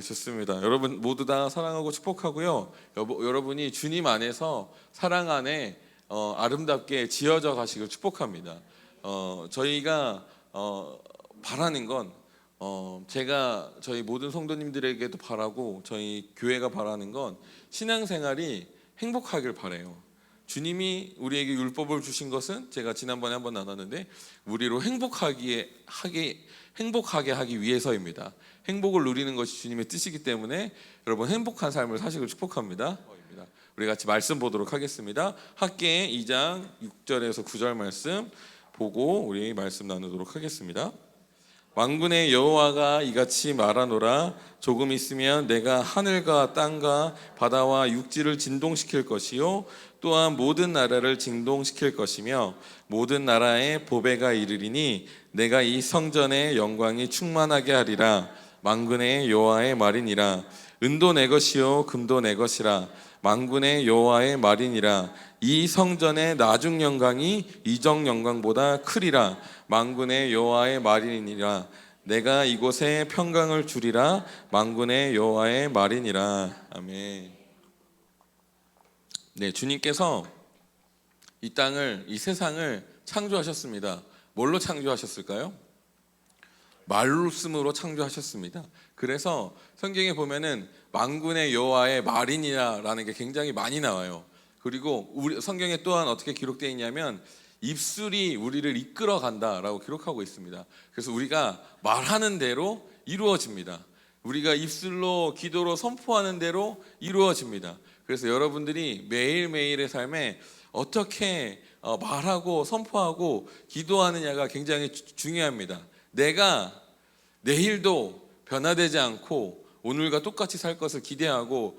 좋습니다. 여러분 모두 다 사랑하고 축복하고요. 여러분이 주님 안에서 사랑 안에 아름답게 지어져 가시길 축복합니다. 저희가 바라는 건 제가 저희 모든 성도님들에게도 바라고 저희 교회가 바라는 건 신앙생활이 행복하길 바라요. 주님이 우리에게 율법을 주신 것은 제가 지난번에 한번 나눴는데 우리로 행복하게 하기 위해서입니다. 행복을 누리는 것이 주님의 뜻이기 때문에 여러분 행복한 삶을 사시길 축복합니다. 우리 같이 말씀 보도록 하겠습니다. 학개 2장 6절에서 9절 말씀 보고 우리 말씀 나누도록 하겠습니다. 만군의 여호와가 이같이 말하노라. 조금 있으면 내가 하늘과 땅과 바다와 육지를 진동시킬 것이요 또한 모든 나라를 진동시킬 것이며 모든 나라의 보배가 이르리니 내가 이 성전의 영광이 충만하게 하리라. 만군의 여호와의 말이니라. 은도 내 것이요 금도 내 것이라. 만군의 여호와의 말이니라. 이 성전의 나중 영광이 이적 영광보다 크리라. 만군의 여호와의 말이니라. 내가 이곳에 평강을 주리라. 만군의 여호와의 말이니라. 아멘. 네, 주님께서 이 땅을, 이 세상을 창조하셨습니다. 뭘로 창조하셨을까요? 말씀으로 창조하셨습니다. 그래서 성경에 보면은 만군의 여호와의 말이니라라는 게 굉장히 많이 나와요. 그리고 우리 성경에 또한 어떻게 기록되어 있냐면 입술이 우리를 이끌어 간다라고 기록하고 있습니다. 그래서 우리가 말하는 대로 이루어집니다. 우리가 입술로 기도로 선포하는 대로 이루어집니다. 그래서 여러분들이 매일매일의 삶에 어떻게 말하고 선포하고 기도하느냐가 굉장히 중요합니다. 내가 내일도 변화되지 않고 오늘과 똑같이 살 것을 기대하고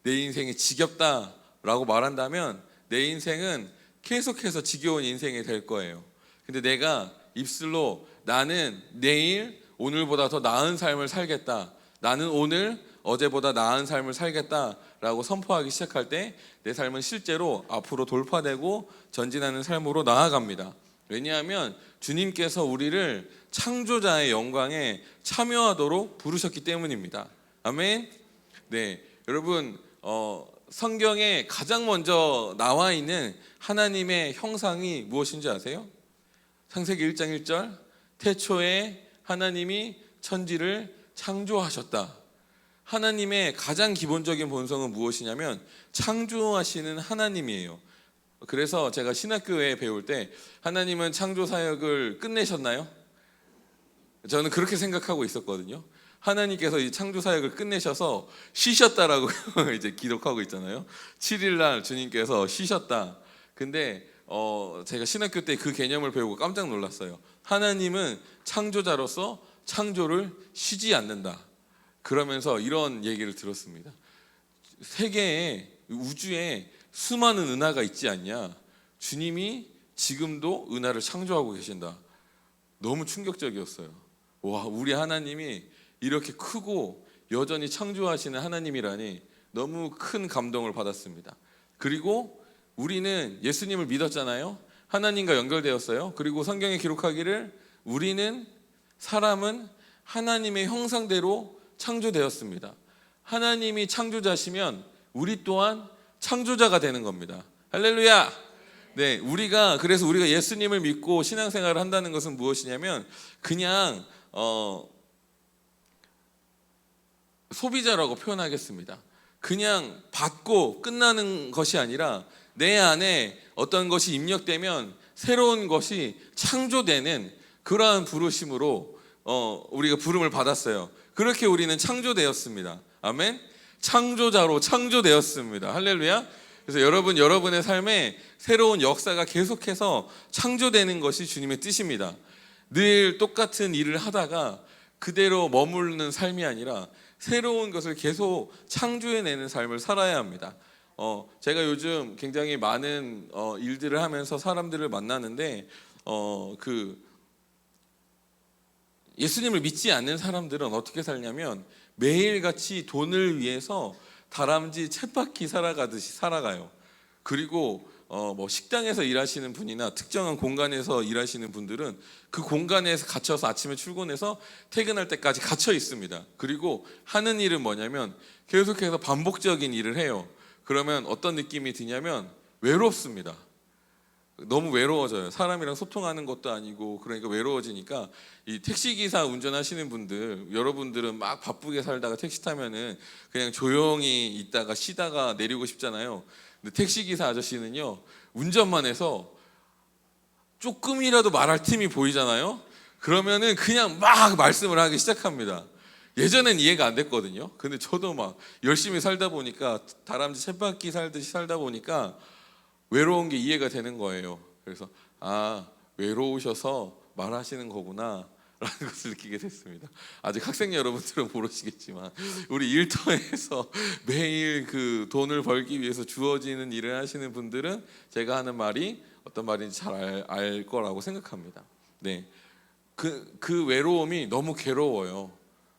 내 인생이 지겹다라고 말한다면 내 인생은 계속해서 지겨운 인생이 될 거예요. 근데 내가 입술로 나는 내일 오늘보다 더 나은 삶을 살겠다. 나는 오늘 어제보다 나은 삶을 살겠다라고 선포하기 시작할 때 내 삶은 실제로 앞으로 돌파되고 전진하는 삶으로 나아갑니다. 왜냐하면 주님께서 우리를 창조자의 영광에 참여하도록 부르셨기 때문입니다. 아멘. 네, 여러분 성경에 가장 먼저 나와 있는 하나님의 형상이 무엇인지 아세요? 창세기 1장 1절 태초에 하나님이 천지를 창조하셨다. 하나님의 가장 기본적인 본성은 무엇이냐면 창조하시는 하나님이에요. 그래서 제가 신학교에 배울 때 하나님은 창조 사역을 끝내셨나요? 저는 그렇게 생각하고 있었거든요. 하나님께서 이 창조 사역을 끝내셔서 쉬셨다라고 이제 기록하고 있잖아요. 7일 날 주님께서 쉬셨다. 근데 제가 신학교 때 그 개념을 배우고 깜짝 놀랐어요. 하나님은 창조자로서 창조를 쉬지 않는다. 그러면서 이런 얘기를 들었습니다. 세계에 우주에 수많은 은하가 있지 않냐? 주님이 지금도 은하를 창조하고 계신다. 너무 충격적이었어요. 와, 우리 하나님이 이렇게 크고 여전히 창조하시는 하나님이라니 너무 큰 감동을 받았습니다. 그리고 우리는 예수님을 믿었잖아요. 하나님과 연결되었어요. 그리고 성경에 기록하기를 사람은 하나님의 형상대로 창조되었습니다. 하나님이 창조자시면 우리 또한 창조자가 되는 겁니다. 할렐루야. 네, 그래서 우리가 예수님을 믿고 신앙생활을 한다는 것은 무엇이냐면 그냥 소비자라고 표현하겠습니다. 그냥 받고 끝나는 것이 아니라 내 안에 어떤 것이 입력되면 새로운 것이 창조되는 그러한 부르심으로 우리가 부름을 받았어요. 그렇게 우리는 창조되었습니다. 아멘. 창조자로 창조되었습니다. 할렐루야. 그래서 여러분의 삶에 새로운 역사가 계속해서 창조되는 것이 주님의 뜻입니다. 늘 똑같은 일을 하다가 그대로 머무르는 삶이 아니라 새로운 것을 계속 창조해내는 삶을 살아야 합니다. 제가 요즘 굉장히 많은 일들을 하면서 사람들을 만나는데 예수님을 믿지 않는 사람들은 어떻게 살냐면 매일같이 돈을 위해서 다람쥐 쳇바퀴 살아가듯이 살아가요. 그리고 뭐 식당에서 일하시는 분이나 특정한 공간에서 일하시는 분들은 그 공간에서 갇혀서 아침에 출근해서 퇴근할 때까지 갇혀 있습니다. 그리고 하는 일은 뭐냐면 계속해서 반복적인 일을 해요. 그러면 어떤 느낌이 드냐면 외롭습니다. 너무 외로워져요. 사람이랑 소통하는 것도 아니고, 그러니까 외로워지니까 이 택시기사 운전하시는 분들, 여러분들은 막 바쁘게 살다가 택시 타면은 그냥 조용히 있다가 쉬다가 내리고 싶잖아요. 근데 택시기사 아저씨는요, 운전만 해서 조금이라도 말할 틈이 보이잖아요. 그러면은 그냥 막 말씀을 하기 시작합니다. 예전엔 이해가 안 됐거든요. 근데 저도 막 열심히 살다 보니까, 다람쥐 쳇바퀴 살듯이 살다 보니까 외로운 게 이해가 되는 거예요. 그래서 외로우셔서 말하시는 거구나 라는 것을 느끼게 됐습니다. 아직 학생 여러분들은 모르시겠지만, 우리 일터에서 매일 그 돈을 벌기 위해서 주어지는 일을 하시는 분들은 제가 하는 말이 어떤 말인지 잘 알 거라고 생각합니다. 네, 그 외로움이 너무 괴로워요.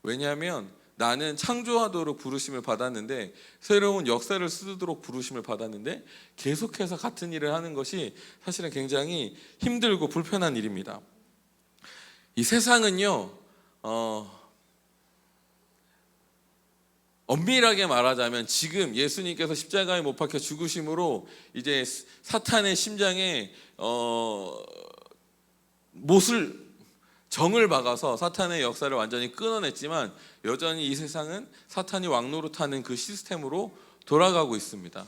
왜냐하면 나는 창조하도록 부르심을 받았는데, 새로운 역사를 쓰도록 부르심을 받았는데, 계속해서 같은 일을 하는 것이 사실은 굉장히 힘들고 불편한 일입니다. 이 세상은요, 엄밀하게 말하자면 지금 예수님께서 십자가에 못 박혀 죽으심으로 이제 사탄의 심장에 정을 박아서 사탄의 역사를 완전히 끊어냈지만, 여전히 이 세상은 사탄이 왕노릇하는 그 시스템으로 돌아가고 있습니다.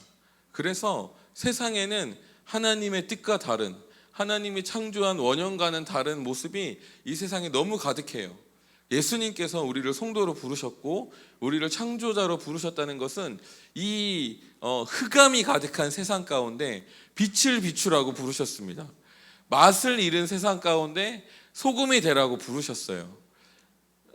그래서 세상에는 하나님의 뜻과 다른, 하나님이 창조한 원형과는 다른 모습이 이 세상에 너무 가득해요. 예수님께서 우리를 성도로 부르셨고 우리를 창조자로 부르셨다는 것은 이 흑암이 가득한 세상 가운데 빛을 비추라고 부르셨습니다. 맛을 잃은 세상 가운데 소금이 되라고 부르셨어요.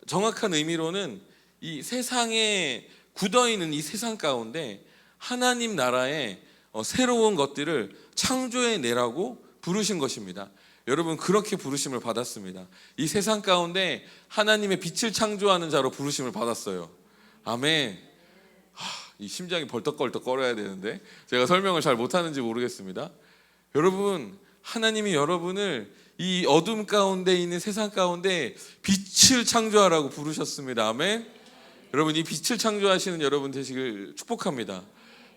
정확한 의미로는 이 세상에 굳어있는 이 세상 가운데 하나님 나라의 새로운 것들을 창조해내라고 부르신 것입니다. 여러분, 그렇게 부르심을 받았습니다. 이 세상 가운데 하나님의 빛을 창조하는 자로 부르심을 받았어요. 아멘. 이 심장이 벌떡벌떡 거려야 되는데 제가 설명을 잘 못하는지 모르겠습니다. 여러분, 하나님이 여러분을 이 어둠 가운데 있는 세상 가운데 빛을 창조하라고 부르셨습니다. 아멘. 여러분, 이 빛을 창조하시는 여러분 되시길 축복합니다.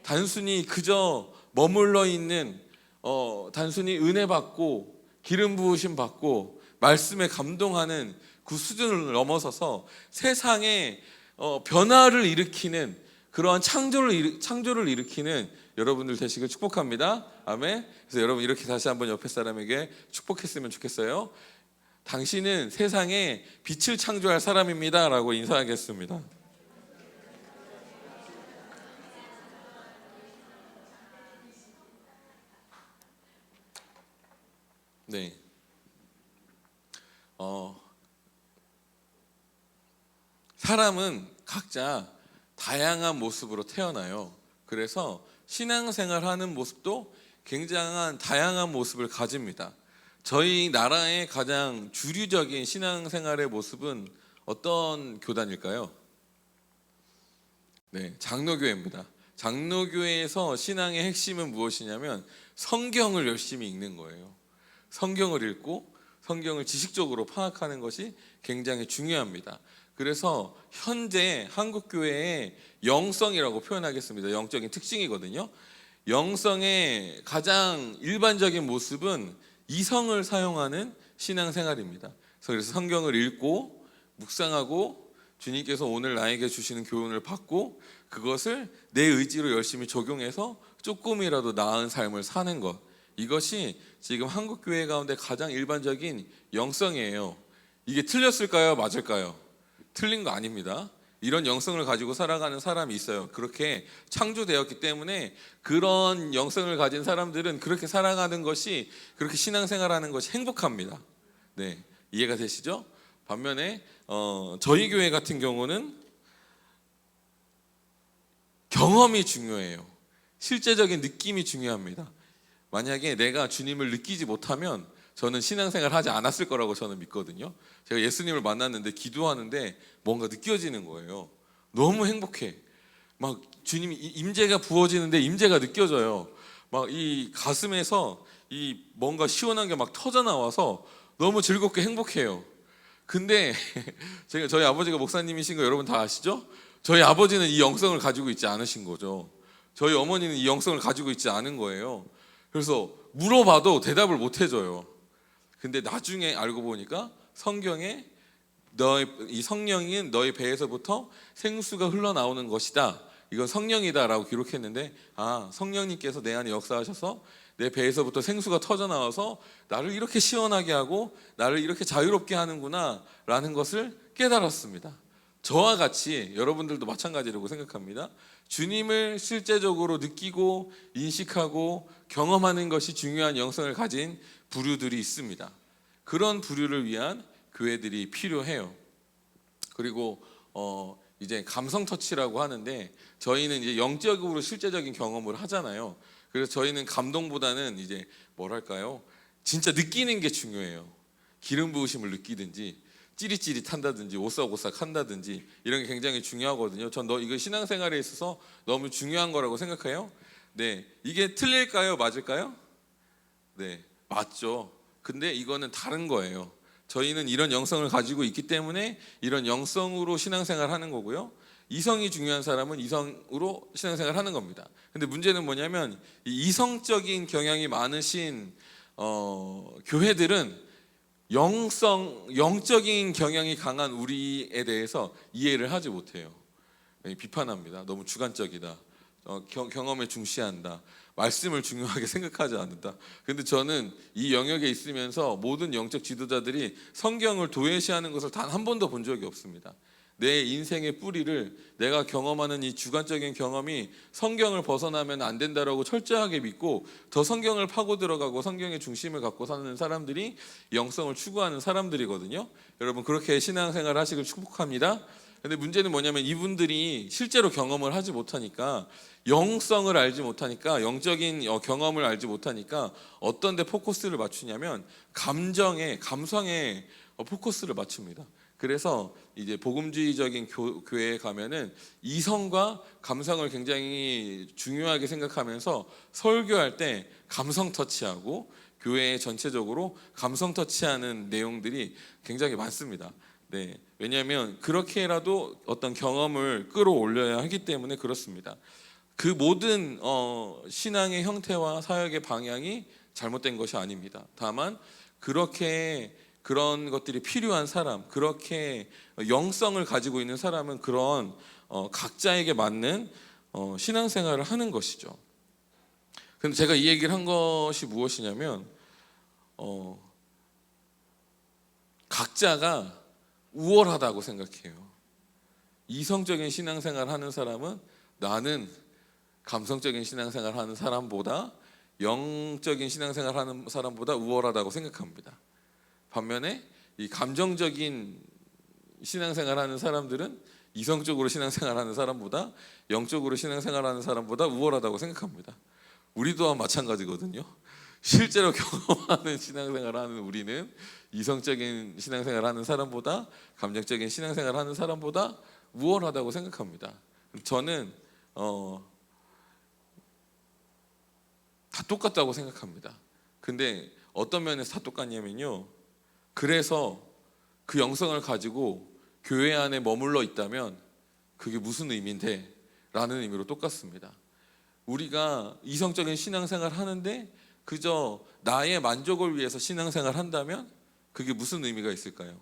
단순히 그저 머물러 있는 단순히 은혜 받고 기름 부으심 받고 말씀에 감동하는 그 수준을 넘어서서 세상에 변화를 일으키는 그러한 창조를 일으키는 여러분들 되시길 축복합니다. 아멘. 그래서 여러분, 이렇게 다시 한번 옆에 사람에게 축복했으면 좋겠어요. 당신은 세상에 빛을 창조할 사람입니다 라고 인사하겠습니다. 네. 사람은 각자 다양한 모습으로 태어나요. 그래서 신앙생활 하는 모습도 굉장한 다양한 모습을 가집니다. 저희 나라의 가장 주류적인 신앙생활의 모습은 어떤 교단일까요? 네, 장로교회입니다. 장로교회에서 신앙의 핵심은 무엇이냐면 성경을 열심히 읽는 거예요. 성경을 읽고 성경을 지식적으로 파악하는 것이 굉장히 중요합니다. 그래서 현재 한국교회의 영성이라고 표현하겠습니다. 영적인 특징이거든요. 영성의 가장 일반적인 모습은 이성을 사용하는 신앙생활입니다. 그래서 성경을 읽고 묵상하고 주님께서 오늘 나에게 주시는 교훈을 받고 그것을 내 의지로 열심히 적용해서 조금이라도 나은 삶을 사는 것, 이것이 지금 한국교회 가운데 가장 일반적인 영성이에요. 이게 틀렸을까요? 맞을까요? 틀린 거 아닙니다. 이런 영성을 가지고 살아가는 사람이 있어요. 그렇게 창조되었기 때문에 그런 영성을 가진 사람들은 그렇게 살아가는 것이, 그렇게 신앙생활하는 것이 행복합니다. 네, 이해가 되시죠? 반면에 저희 교회 같은 경우는 경험이 중요해요. 실제적인 느낌이 중요합니다. 만약에 내가 주님을 느끼지 못하면 저는 신앙생활 하지 않았을 거라고 저는 믿거든요. 제가 예수님을 만났는데 기도하는데 뭔가 느껴지는 거예요. 너무 행복해. 막 주님이 임재가 부어지는데 임재가 느껴져요. 막 이 가슴에서 이 뭔가 시원한 게 막 터져 나와서 너무 즐겁게 행복해요. 근데 저희 아버지가 목사님이신 거 여러분 다 아시죠? 저희 아버지는 이 영성을 가지고 있지 않으신 거죠. 저희 어머니는 이 영성을 가지고 있지 않은 거예요. 그래서 물어봐도 대답을 못 해줘요. 근데 나중에 알고 보니까 성경에 이 성령인 너희 배에서부터 생수가 흘러나오는 것이다, 이건 성령이다라고 기록했는데, 성령님께서 내 안에 역사하셔서 내 배에서부터 생수가 터져 나와서 나를 이렇게 시원하게 하고 나를 이렇게 자유롭게 하는구나 라는 것을 깨달았습니다. 저와 같이 여러분들도 마찬가지라고 생각합니다. 주님을 실제적으로 느끼고 인식하고 경험하는 것이 중요한 영성을 가진 부류들이 있습니다. 그런 부류를 위한 교회들이 필요해요. 그리고 이제 감성 터치라고 하는데, 저희는 이제 영적으로 실제적인 경험을 하잖아요. 그래서 저희는 감동보다는 이제 뭐랄까요, 진짜 느끼는 게 중요해요. 기름 부으심을 느끼든지 찌릿찌릿한다든지 오싹오싹 한다든지 이런 게 굉장히 중요하거든요. 전 이거 신앙생활에 있어서 너무 중요한 거라고 생각해요. 네, 이게 틀릴까요? 맞을까요? 네, 맞죠. 근데 이거는 다른 거예요. 저희는 이런 영성을 가지고 있기 때문에 이런 영성으로 신앙생활 하는 거고요. 이성이 중요한 사람은 이성으로 신앙생활 하는 겁니다. 근데 문제는 뭐냐면 이 이성적인 경향이 많으신 교회들은 영적인 경향이 강한 우리에 대해서 이해를 하지 못해요. 비판합니다. 너무 주관적이다. 경험에 중시한다. 말씀을 중요하게 생각하지 않는다. 근데 저는 이 영역에 있으면서 모든 영적 지도자들이 성경을 도외시하는 것을 단 한 번도 본 적이 없습니다. 내 인생의 뿌리를 내가 경험하는 이 주관적인 경험이 성경을 벗어나면 안 된다라고 철저하게 믿고 더 성경을 파고 들어가고 성경의 중심을 갖고 사는 사람들이 영성을 추구하는 사람들이거든요. 여러분, 그렇게 신앙생활 하시길 축복합니다. 근데 문제는 뭐냐면 이분들이 실제로 경험을 하지 못하니까, 영성을 알지 못하니까, 영적인 경험을 알지 못하니까 어떤 데 포커스를 맞추냐면 감성에 포커스를 맞춥니다. 그래서 이제 복음주의적인 교회에 가면은 이성과 감성을 굉장히 중요하게 생각하면서 설교할 때 감성 터치하고 교회 전체적으로 감성 터치하는 내용들이 굉장히 많습니다. 네, 왜냐하면 그렇게라도 어떤 경험을 끌어올려야 하기 때문에 그렇습니다. 그 모든 신앙의 형태와 사역의 방향이 잘못된 것이 아닙니다. 다만 그런 것들이 필요한 사람, 그렇게 영성을 가지고 있는 사람은 그런 각자에게 맞는 신앙생활을 하는 것이죠. 근데 제가 이 얘기를 한 것이 무엇이냐면, 각자가 우월하다고 생각해요. 이성적인 신앙생활 하는 사람은 나는 감성적인 신앙생활 하는 사람보다, 영적인 신앙생활 하는 사람보다 우월하다고 생각합니다. 반면에 이 감정적인 신앙생활 하는 사람들은 이성적으로 신앙생활 하는 사람보다, 영적으로 신앙생활 하는 사람보다 우월하다고 생각합니다. 우리도 마찬가지거든요. 실제로 경험하는 신앙생활 하는 우리는 이성적인 신앙생활 하는 사람보다, 감정적인 신앙생활 하는 사람보다 우월하다고 생각합니다. 저는 다 똑같다고 생각합니다. 근데 어떤 면에서 다 똑같냐면요, 그래서 그 영성을 가지고 교회 안에 머물러 있다면 그게 무슨 의미인데? 라는 의미로 똑같습니다. 우리가 이성적인 신앙생활 하는데 그저 나의 만족을 위해서 신앙생활 한다면 그게 무슨 의미가 있을까요?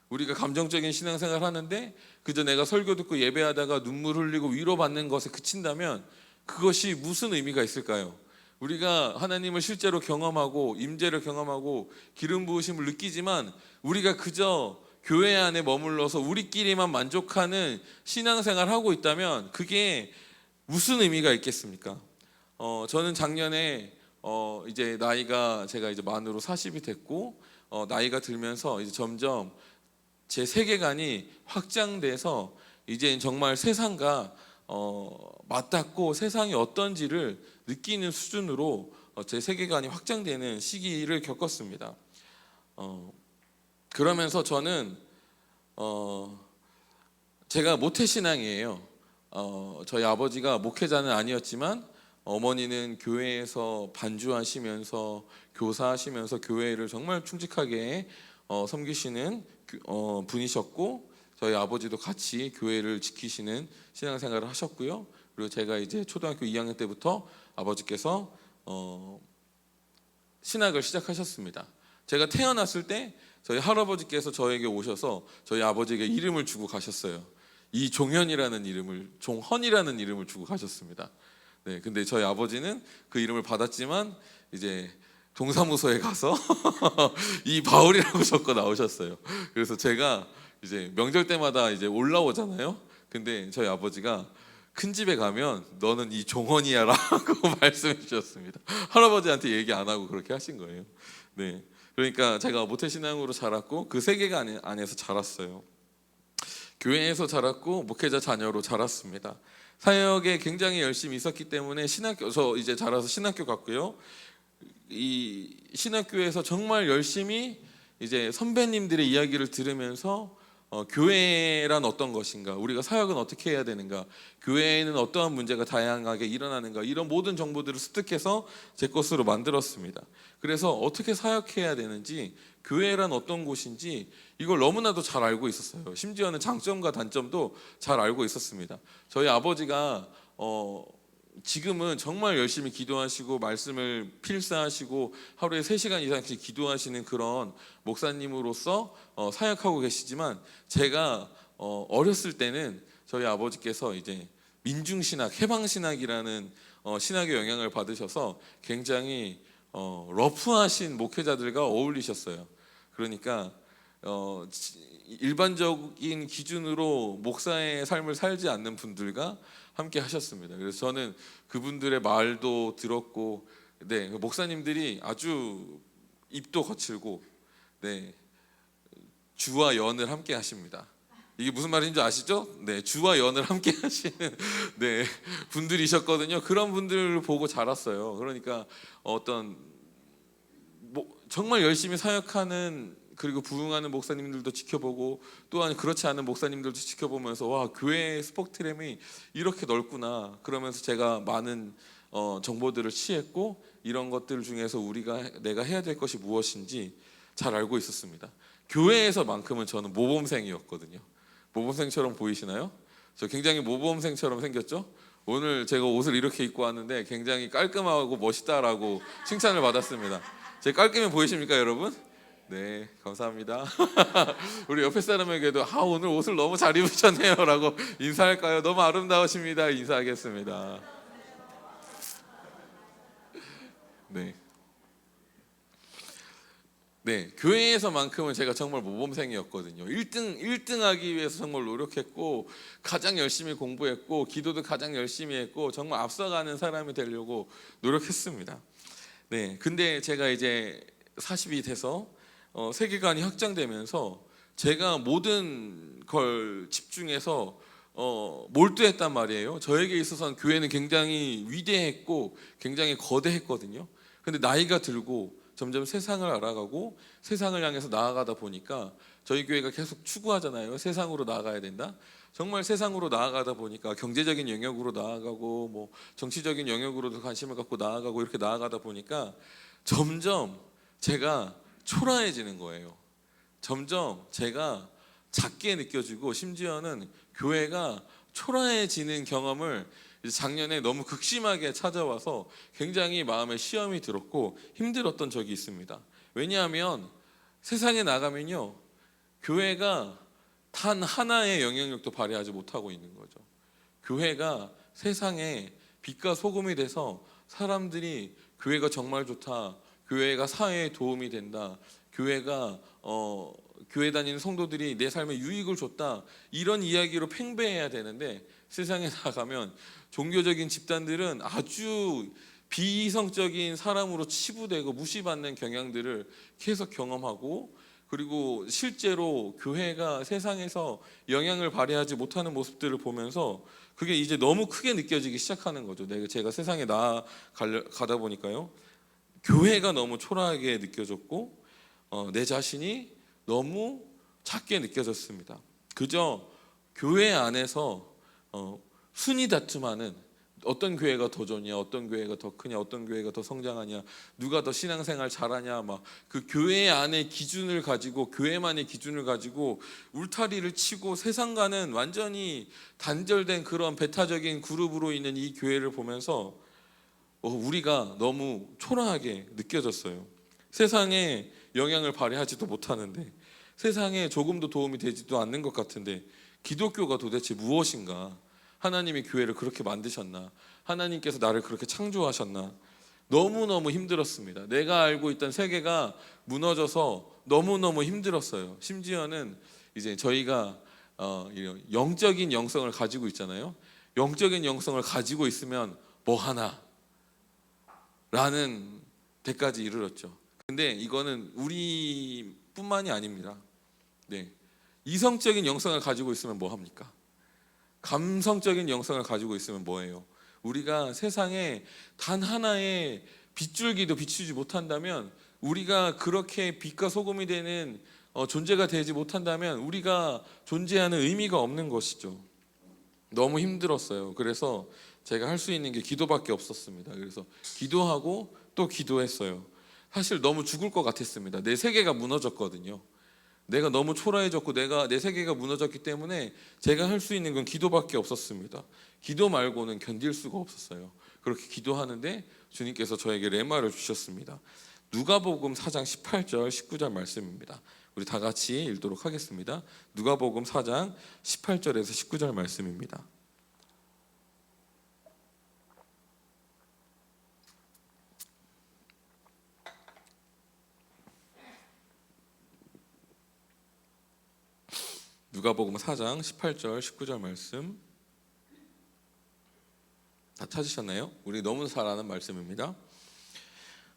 우리가 감정적인 신앙생활 하는데 그저 내가 설교 듣고 예배하다가 눈물 흘리고 위로받는 것에 그친다면 그것이 무슨 의미가 있을까요? 우리가 하나님을 실제로 경험하고 임재를 경험하고 기름 부으심을 느끼지만 우리가 그저 교회 안에 머물러서 우리끼리만 만족하는 신앙생활을 하고 있다면 그게 무슨 의미가 있겠습니까? 저는 작년에 이제 제가 이제 만으로 40이 됐고 나이가 들면서 이제 점점 제 세계관이 확장돼서 이제 정말 세상과 맞닿고 세상이 어떤지를 느끼는 수준으로 제 세계관이 확장되는 시기를 겪었습니다. 그러면서 저는 제가 모태신앙이에요. 저희 아버지가 목회자는 아니었지만 어머니는 교회에서 반주하시면서 교사하시면서 교회를 정말 충직하게 섬기시는 분이셨고, 저희 아버지도 같이 교회를 지키시는 신앙생활을 하셨고요. 그리고 제가 이제 초등학교 2학년 때부터 아버지께서 신학을 시작하셨습니다. 제가 태어났을 때 저희 할아버지께서 저에게 오셔서 저희 아버지에게 이름을 주고 가셨어요. 이종현이라는 이름을, 종헌이라는 이름을 주고 가셨습니다. 네, 근데 저희 아버지는 그 이름을 받았지만 이제 동사무소에 가서 이바울이라고 적고 나오셨어요. 그래서 제가 이제 명절 때마다 이제 올라오잖아요. 근데 저희 아버지가 큰 집에 가면 너는 이종헌이야라고 말씀해 주셨습니다. 할아버지한테 얘기 안 하고 그렇게 하신 거예요. 네, 그러니까 제가 모태신앙으로 자랐고 그 세계가 안에서 자랐어요. 교회에서 자랐고 목회자 자녀로 자랐습니다. 사역에 굉장히 열심히 있었기 때문에 저 이제 자라서 신학교 갔고요. 이 신학교에서 정말 열심히 이제 선배님들의 이야기를 들으면서 교회란 어떤 것인가, 우리가 사역은 어떻게 해야 되는가, 교회에는 어떠한 문제가 다양하게 일어나는가, 이런 모든 정보들을 습득해서 제 것으로 만들었습니다. 그래서 어떻게 사역해야 되는지, 교회란 어떤 곳인지 이걸 너무나도 잘 알고 있었어요. 심지어는 장점과 단점도 잘 알고 있었습니다. 저희 아버지가 지금은 정말 열심히 기도하시고 말씀을 필사하시고 하루에 3시간 이상씩 기도하시는 그런 목사님으로서 사역하고 계시지만, 제가 어렸을 때는 저희 아버지께서 이제 민중신학, 해방신학이라는 신학의 영향을 받으셔서 굉장히 러프하신 목회자들과 어울리셨어요. 그러니까 일반적인 기준으로 목사의 삶을 살지 않는 분들과 함께 하셨습니다. 그래서 저는 그분들의 말도 들었고, 네, 목사님들이 아주 입도 거칠고, 네, 주와 연을 함께 하십니다. 이게 무슨 말인지 아시죠? 네, 주와 연을 함께 하시는 네, 분들이셨거든요. 그런 분들을 보고 자랐어요. 그러니까 정말 열심히 사역하는, 그리고 부흥하는 목사님들도 지켜보고, 또한 그렇지 않은 목사님들도 지켜보면서 와, 교회의 스펙트럼이 이렇게 넓구나, 그러면서 제가 많은 정보들을 취했고, 이런 것들 중에서 내가 해야 될 것이 무엇인지 잘 알고 있었습니다. 교회에서만큼은 저는 모범생이었거든요. 모범생처럼 보이시나요? 저 굉장히 모범생처럼 생겼죠? 오늘 제가 옷을 이렇게 입고 왔는데 굉장히 깔끔하고 멋있다라고 칭찬을 받았습니다. 제 깔끔해 보이십니까, 여러분? 네, 감사합니다. 우리 옆에 사람에게도 오늘 옷을 너무 잘 입으셨네요 라고 인사할까요? 너무 아름다우십니다. 인사하겠습니다. 네, 교회에서만큼은 제가 정말 모범생이었거든요. 1등 하기 위해서 정말 노력했고, 가장 열심히 공부했고, 기도도 가장 열심히 했고, 정말 앞서가는 사람이 되려고 노력했습니다. 네, 근데 제가 이제 40이 돼서 세계관이 확장되면서 제가 모든 걸 집중해서 몰두했단 말이에요. 저에게 있어서는 교회는 굉장히 위대했고 굉장히 거대했거든요. 근데 나이가 들고 점점 세상을 알아가고 세상을 향해서 나아가다 보니까, 저희 교회가 계속 추구하잖아요. 세상으로 나아가야 된다. 정말 세상으로 나아가다 보니까 경제적인 영역으로 나아가고, 뭐 정치적인 영역으로도 관심을 갖고 나아가고, 이렇게 나아가다 보니까 점점 제가 초라해지는 거예요. 점점 제가 작게 느껴지고, 심지어는 교회가 초라해지는 경험을 작년에 너무 극심하게 찾아와서 굉장히 마음에 시험이 들었고 힘들었던 적이 있습니다. 왜냐하면 세상에 나가면요, 교회가 단 하나의 영향력도 발휘하지 못하고 있는 거죠. 교회가 세상에 빛과 소금이 돼서 사람들이 교회가 정말 좋다, 교회가 사회에 도움이 된다, 교회가 교회 다니는 성도들이 내 삶에 유익을 줬다, 이런 이야기로 팽배해야 되는데, 세상에 나가면 종교적인 집단들은 아주 비이성적인 사람으로 치부되고 무시받는 경향들을 계속 경험하고, 그리고 실제로 교회가 세상에서 영향을 발휘하지 못하는 모습들을 보면서 그게 이제 너무 크게 느껴지기 시작하는 거죠. 제가 세상에 나아가다 보니까요, 교회가 너무 초라하게 느껴졌고 내 자신이 너무 작게 느껴졌습니다. 그저 교회 안에서 순위 다툼하는 어떤 교회가 더 좋냐, 어떤 교회가 더 크냐, 어떤 교회가 더 성장하냐, 누가 더 신앙생활 잘하냐, 막 그 교회 안의 기준을 가지고, 교회만의 기준을 가지고 울타리를 치고 세상과는 완전히 단절된 그런 배타적인 그룹으로 있는 이 교회를 보면서 우리가 너무 초라하게 느껴졌어요. 세상에 영향을 발휘하지도 못하는데, 세상에 조금도 도움이 되지도 않는 것 같은데, 기독교가 도대체 무엇인가? 하나님이 교회를 그렇게 만드셨나? 하나님께서 나를 그렇게 창조하셨나? 너무너무 힘들었습니다. 내가 알고 있던 세계가 무너져서 너무너무 힘들었어요. 심지어는 이제 저희가 영적인 영성을 가지고 있잖아요. 영적인 영성을 가지고 있으면 뭐 하나? 라는 데까지 이르렀죠. 근데 이거는 우리뿐만이 아닙니다. 네. 이성적인 영성을 가지고 있으면 뭐 합니까? 감성적인 영성을 가지고 있으면 뭐예요? 우리가 세상에 단 하나의 빗줄기도 비추지 못한다면, 우리가 그렇게 빛과 소금이 되는 존재가 되지 못한다면 우리가 존재하는 의미가 없는 것이죠. 너무 힘들었어요. 그래서 제가 할 수 있는 게 기도밖에 없었습니다. 그래서 기도하고 또 기도했어요. 사실 너무 죽을 것 같았습니다. 내 세계가 무너졌거든요. 내가 너무 초라해졌고 내 세계가 무너졌기 때문에 제가 할 수 있는 건 기도밖에 없었습니다. 기도 말고는 견딜 수가 없었어요. 그렇게 기도하는데 주님께서 저에게 레마를 주셨습니다. 누가복음 4장 18절 19절 말씀입니다. 우리 다 같이 읽도록 하겠습니다. 누가복음 4장 18절에서 19절 말씀입니다. 누가복음 4장 18절 19절 말씀 다 찾으셨나요? 우리 너무 잘 아는 말씀입니다.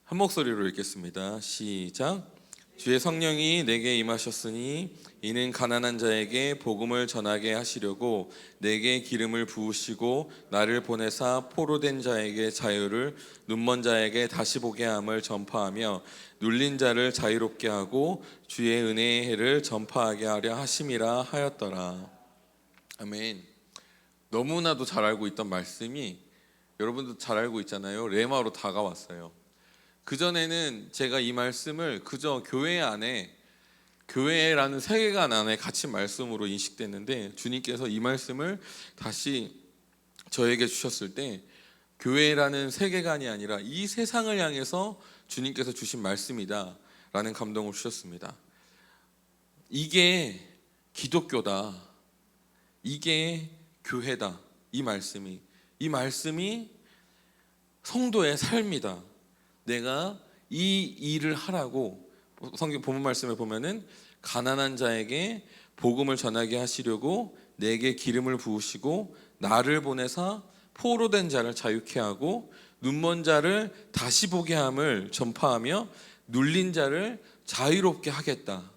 한 목소리로 읽겠습니다. 시작. 주의 성령이 내게 임하셨으니 이는 가난한 자에게 복음을 전하게 하시려고 내게 기름을 부으시고 나를 보내사 포로된 자에게 자유를, 눈먼 자에게 다시 보게 함을 전파하며 눌린 자를 자유롭게 하고 주의 은혜의 해를 전파하게 하려 하심이라 하였더라. 아멘. 너무나도 잘 알고 있던 말씀이, 여러분도 잘 알고 있잖아요. 레마로 다가왔어요. 그전에는 제가 이 말씀을 그저 교회 안에, 교회라는 세계관 안에 갇힌 말씀으로 인식됐는데, 주님께서 이 말씀을 다시 저에게 주셨을 때 교회라는 세계관이 아니라 이 세상을 향해서 주님께서 주신 말씀이다 라는 감동을 주셨습니다. 이게 기독교다, 이게 교회다. 이 말씀이 성도의 삶이다. 내가 이 일을 하라고, 성경 본문 말씀에 보면은 가난한 자에게 복음을 전하게 하시려고 내게 기름을 부으시고 나를 보내사 포로된 자를 자유케 하고 눈먼 자를 다시 보게 함을 전파하며 눌린 자를 자유롭게 하겠다.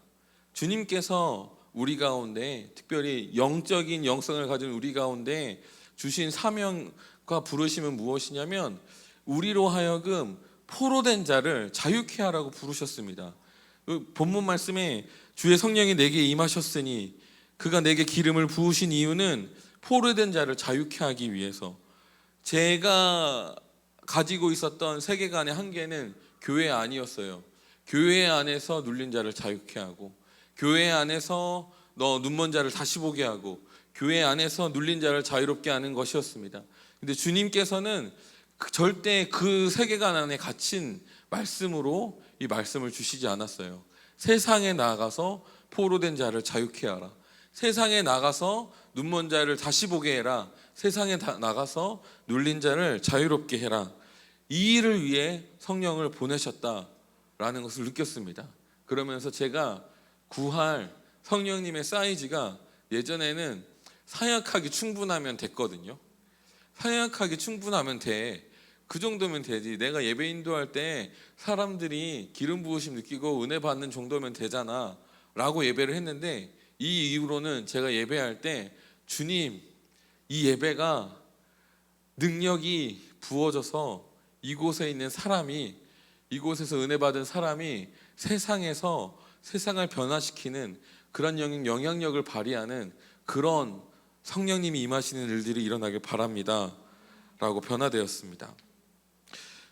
주님께서 우리 가운데, 특별히 영적인 영성을 가진 우리 가운데 주신 사명과 부르심은 무엇이냐면, 우리로 하여금 포로된 자를 자유케 하라고 부르셨습니다. 본문 말씀에 주의 성령이 내게 임하셨으니, 그가 내게 기름을 부으신 이유는 포로된 자를 자유케 하기 위해서. 제가 가지고 있었던 세계관의 한계는 교회 아니었어요. 교회 안에서 눌린 자를 자유케 하고, 교회 안에서 너 눈먼 자를 다시 보게 하고, 교회 안에서 눌린 자를 자유롭게 하는 것이었습니다. 근데 주님께서는 절대 그 세계관 안에 갇힌 말씀으로 이 말씀을 주시지 않았어요. 세상에 나가서 포로된 자를 자유케 하라. 세상에 나가서 눈먼 자를 다시 보게 해라. 세상에 나가서 눌린 자를 자유롭게 해라. 이 일을 위해 성령을 보내셨다라는 것을 느꼈습니다. 그러면서 제가 구할 성령님의 사이즈가, 예전에는 사역하기 충분하면 됐거든요. 사역하기 충분하면 돼. 그 정도면 되지. 내가 예배 인도할 때 사람들이 기름 부으심 느끼고 은혜 받는 정도면 되잖아 라고 예배를 했는데, 이 이후로는 제가 예배할 때 주님, 이 예배가 능력이 부어져서 이곳에 있는 사람이, 이곳에서 은혜 받은 사람이 세상에서 세상을 변화시키는 그런 영향력을 발휘하는 그런 성령님이 임하시는 일들이 일어나길 바랍니다 창조자라고 변화되었습니다.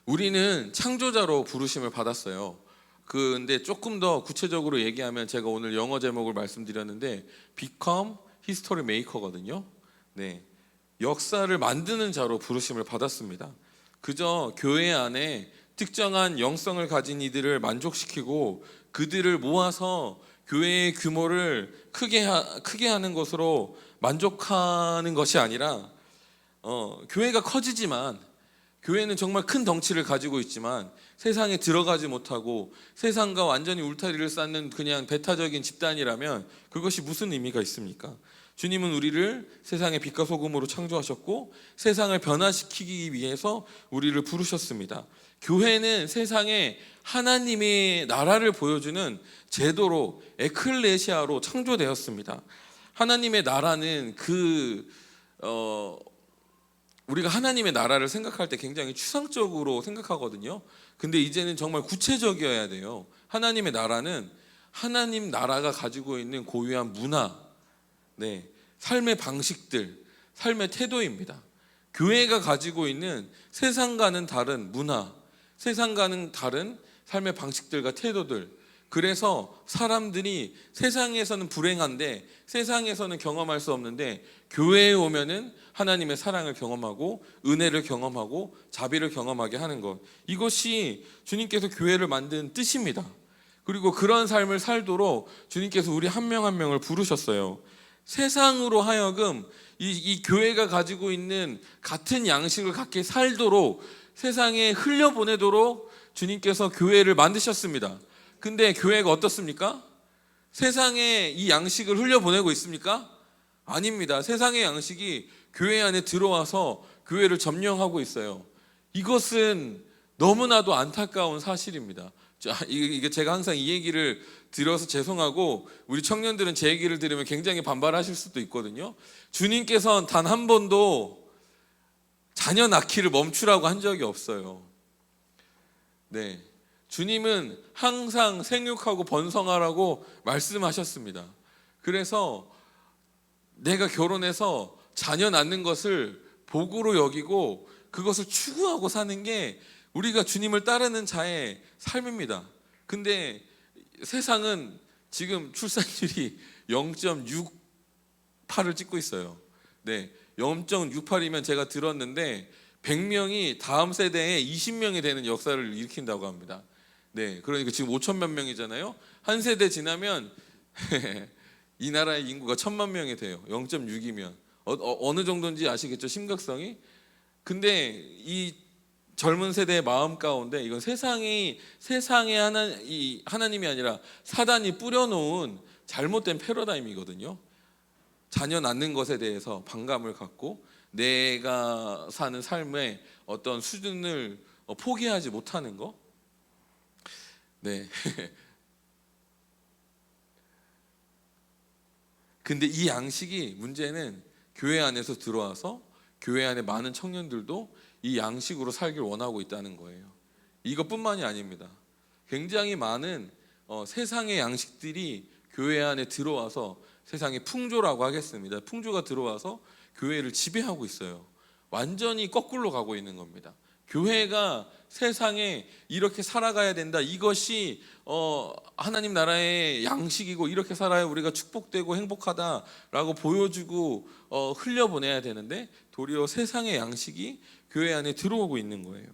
우리는 창조자로 부르심을 받았어요. 근데 조금 더 구체적으로 얘기하면 제가 오늘 영어 제목을 말씀드렸는데 Become History Maker거든요. 네, 역사를 만드는 자로 부르심을 받았습니다. 그저 교회 안에 특정한 영성을 가진 이들을 만족시키고 그들을 모아서 교회의 규모를 크게 하는 것으로 만족하는 것이 아니라 교회가 커지지만 교회는 정말 큰 덩치를 가지고 있지만 세상에 들어가지 못하고 세상과 완전히 울타리를 쌓는 그냥 배타적인 집단이라면 그것이 무슨 의미가 있습니까? 주님은 우리를 세상의 빛과 소금으로 창조하셨고 세상을 변화시키기 위해서 우리를 부르셨습니다. 교회는 세상에 하나님의 나라를 보여주는 제도로 에클레시아로 창조되었습니다. 하나님의 나라는 우리가 하나님의 나라를 생각할 때 굉장히 추상적으로 생각하거든요. 근데 이제는 정말 구체적이어야 돼요. 하나님의 나라는 하나님 나라가 가지고 있는 고유한 문화, 네, 삶의 방식들, 삶의 태도입니다. 교회가 가지고 있는 세상과는 다른 문화, 세상과는 다른 삶의 방식들과 태도들. 그래서 사람들이 세상에서는 불행한데 세상에서는 경험할 수 없는데 교회에 오면은 하나님의 사랑을 경험하고 은혜를 경험하고 자비를 경험하게 하는 것, 이것이 주님께서 교회를 만든 뜻입니다. 그리고 그런 삶을 살도록 주님께서 우리 한 명 한 명을 부르셨어요. 세상으로 하여금 이 교회가 가지고 있는 같은 양식을 갖게 살도록 세상에 흘려보내도록 주님께서 교회를 만드셨습니다. 근데 교회가 어떻습니까? 세상에 이 양식을 흘려보내고 있습니까? 아닙니다. 세상의 양식이 교회 안에 들어와서 교회를 점령하고 있어요. 이것은 너무나도 안타까운 사실입니다. 이게 제가 항상 이 얘기를 들어서 죄송하고 우리 청년들은 제 얘기를 들으면 굉장히 반발하실 수도 있거든요. 주님께서는 단 한 번도 자녀 낳기를 멈추라고 한 적이 없어요. 네, 주님은 항상 생육하고 번성하라고 말씀하셨습니다. 그래서 내가 결혼해서 자녀 낳는 것을 복으로 여기고 그것을 추구하고 사는 게 우리가 주님을 따르는 자의 삶입니다. 근데 세상은 지금 출산율이 0.68을 찍고 있어요. 네, 0.68이면 제가 들었는데 100명이 다음 세대에 20명이 되는 역사를 일으킨다고 합니다. 네, 그러니까 지금 5천 몇 명이잖아요. 한 세대 지나면 이 나라의 인구가 1,000만 명이 돼요. 0.6이면 어느 정도인지 아시겠죠? 심각성이. 근데 이 젊은 세대의 마음 가운데 이건 세상에 하나님이 아니라 사단이 뿌려놓은 잘못된 패러다임이거든요. 자녀 낳는 것에 대해서 반감을 갖고 내가 사는 삶의 어떤 수준을 포기하지 못하는 거. 네. 근데 이 양식이 문제는 교회 안에서 들어와서 교회 안에 많은 청년들도 이 양식으로 살길 원하고 있다는 거예요. 이것뿐만이 아닙니다. 굉장히 많은 세상의 양식들이 교회 안에 들어와서 세상의 풍조라고 하겠습니다. 풍조가 들어와서 교회를 지배하고 있어요. 완전히 거꾸로 가고 있는 겁니다. 교회가 세상에 이렇게 살아가야 된다. 이것이 하나님 나라의 양식이고 이렇게 살아야 우리가 축복되고 행복하다라고 보여주고 흘려보내야 되는데 도리어 세상의 양식이 교회 안에 들어오고 있는 거예요.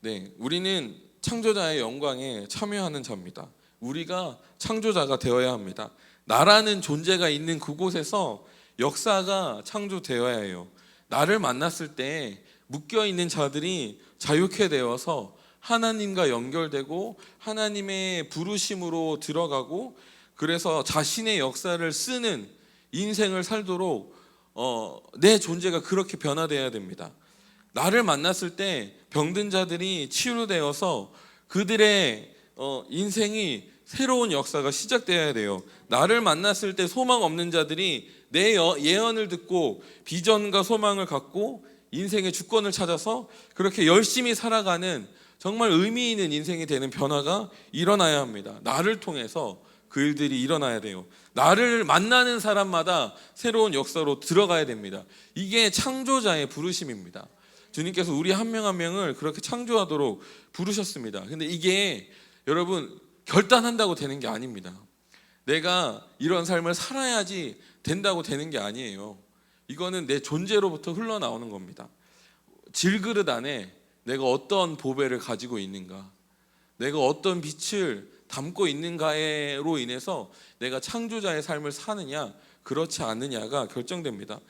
네, 우리는 창조자의 영광에 참여하는 자입니다. 우리가 창조자가 되어야 합니다. 나라는 존재가 있는 그곳에서 역사가 창조되어야 해요. 나를 만났을 때 묶여있는 자들이 자유케 되어서 하나님과 연결되고 하나님의 부르심으로 들어가고 그래서 자신의 역사를 쓰는 인생을 살도록 내 존재가 그렇게 변화되어야 됩니다. 나를 만났을 때 병든 자들이 치유되어서 그들의 인생이 새로운 역사가 시작되어야 돼요. 나를 만났을 때 소망 없는 자들이 내 예언을 듣고 비전과 소망을 갖고 인생의 주권을 찾아서 그렇게 열심히 살아가는 정말 의미 있는 인생이 되는 변화가 일어나야 합니다. 나를 통해서 그 일들이 일어나야 돼요. 나를 만나는 사람마다 새로운 역사로 들어가야 됩니다. 이게 창조자의 부르심입니다. 주님께서 우리 한 명 한 명을 그렇게 창조하도록 부르셨습니다. 근데 이게 여러분 결단한다고 되는 게 아닙니다. 내가 이런 삶을 살아야지 된다고 되는 게 아니에요. 이거는 내 존재로부터 흘러나오는 겁니다. 질그릇 안에 내가 어떤 보배를 가지고 있는가, 내가 어떤 빛을 담고 있는가로 인해서 내가 창조자의 삶을 사느냐 그렇지 않느냐가 결정됩니다.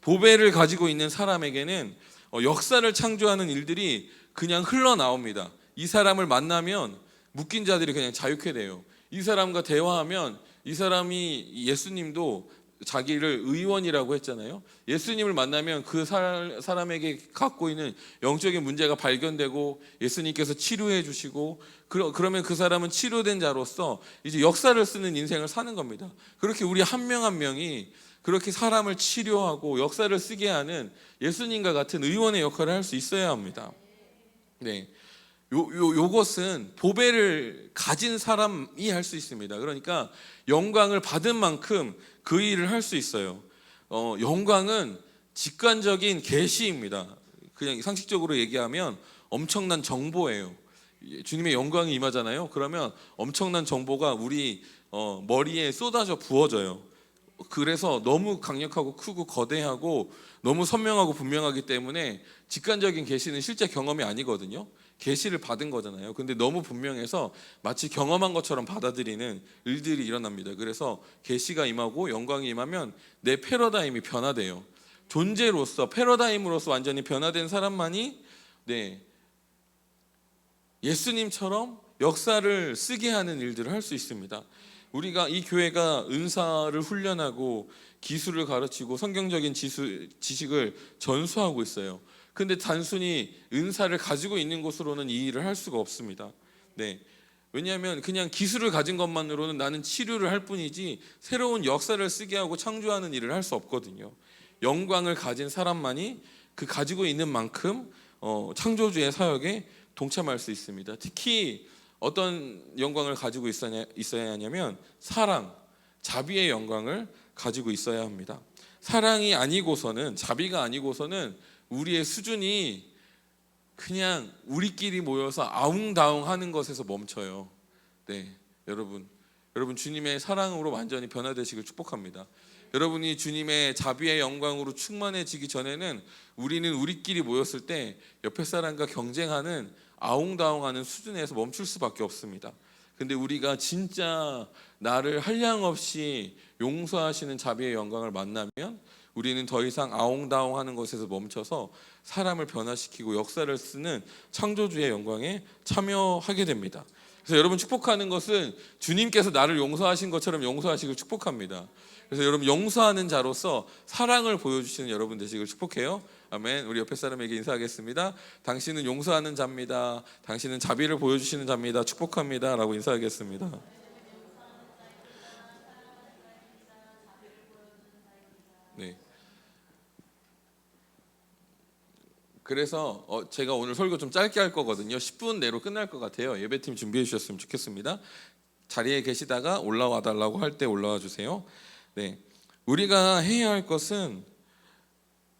보배를 가지고 있는 사람에게는 역사를 창조하는 일들이 그냥 흘러나옵니다. 이 사람을 만나면 묶인 자들이 그냥 자유케 돼요. 이 사람과 대화하면 이 사람이 예수님도 자기를 의원이라고 했잖아요. 예수님을 만나면 그 사람에게 갖고 있는 영적인 문제가 발견되고 예수님께서 치료해 주시고 그러면 그 사람은 치료된 자로서 이제 역사를 쓰는 인생을 사는 겁니다. 그렇게 우리 한 명 한 명이 그렇게 사람을 치료하고 역사를 쓰게 하는 예수님과 같은 의원의 역할을 할 수 있어야 합니다. 네. 요것은 보배를 가진 사람이 할 수 있습니다. 그러니까 영광을 받은 만큼 그 일을 할 수 있어요. 영광은 직관적인 계시입니다. 그냥 상식적으로 얘기하면 엄청난 정보예요. 주님의 영광이 임하잖아요. 그러면 엄청난 정보가 우리 머리에 쏟아져 부어져요. 그래서 너무 강력하고 크고 거대하고 너무 선명하고 분명하기 때문에 직관적인 계시는 실제 경험이 아니거든요. 계시를 받은 거잖아요. 근데 너무 분명해서 마치 경험한 것처럼 받아들이는 일들이 일어납니다. 그래서 계시가 임하고 영광이 임하면 내 패러다임이 변화돼요. 존재로서 패러다임으로서 완전히 변화된 사람만이 예수님처럼 역사를 쓰게 하는 일들을 할 수 있습니다. 우리가 이 교회가 은사를 훈련하고 기술을 가르치고 성경적인 지식을 전수하고 있어요. 근데 단순히 은사를 가지고 있는 곳으로는 이 일을 할 수가 없습니다. 왜냐하면 그냥 기술을 가진 것만으로는 나는 치료를 할 뿐이지 새로운 역사를 쓰게 하고 창조하는 일을 할 수 없거든요. 영광을 가진 사람만이 그 가지고 있는 만큼 창조주의 사역에 동참할 수 있습니다. 특히 어떤 영광을 가지고 있어야 하냐면 사랑, 자비의 영광을 가지고 있어야 합니다. 사랑이 아니고서는, 자비가 아니고서는 우리의 수준이 그냥 우리끼리 모여서 아웅다웅 하는 것에서 멈춰요. 여러분 주님의 사랑으로 완전히 변화되시길 축복합니다. 여러분이 주님의 자비의 영광으로 충만해지기 전에는 우리는 우리끼리 모였을 때 옆에 사람과 경쟁하는 아웅다웅하는 수준에서 멈출 수밖에 없습니다. 근데 우리가 진짜 나를 한량없이 용서하시는 자비의 영광을 만나면 우리는 더 이상 아웅다웅하는 것에서 멈춰서 사람을 변화시키고 역사를 쓰는 창조주의 영광에 참여하게 됩니다. 그래서 여러분 축복하는 것은 주님께서 나를 용서하신 것처럼 용서하시길 축복합니다. 그래서 여러분 용서하는 자로서 사랑을 보여주시는 여러분 되시길 축복해요. 아멘. 우리 옆에 사람에게 인사하겠습니다. 당신은 용서하는 자입니다. 당신은 자비를 보여주시는 자입니다. 축복합니다. 라고 인사하겠습니다. 그래서 제가 오늘 설교 좀 짧게 할 거거든요. 10분 내로 끝날 것 같아요. 예배팀 준비해 주셨으면 좋겠습니다. 자리에 계시다가 올라와 달라고 할 때 올라와 주세요. 우리가 해야 할 것은,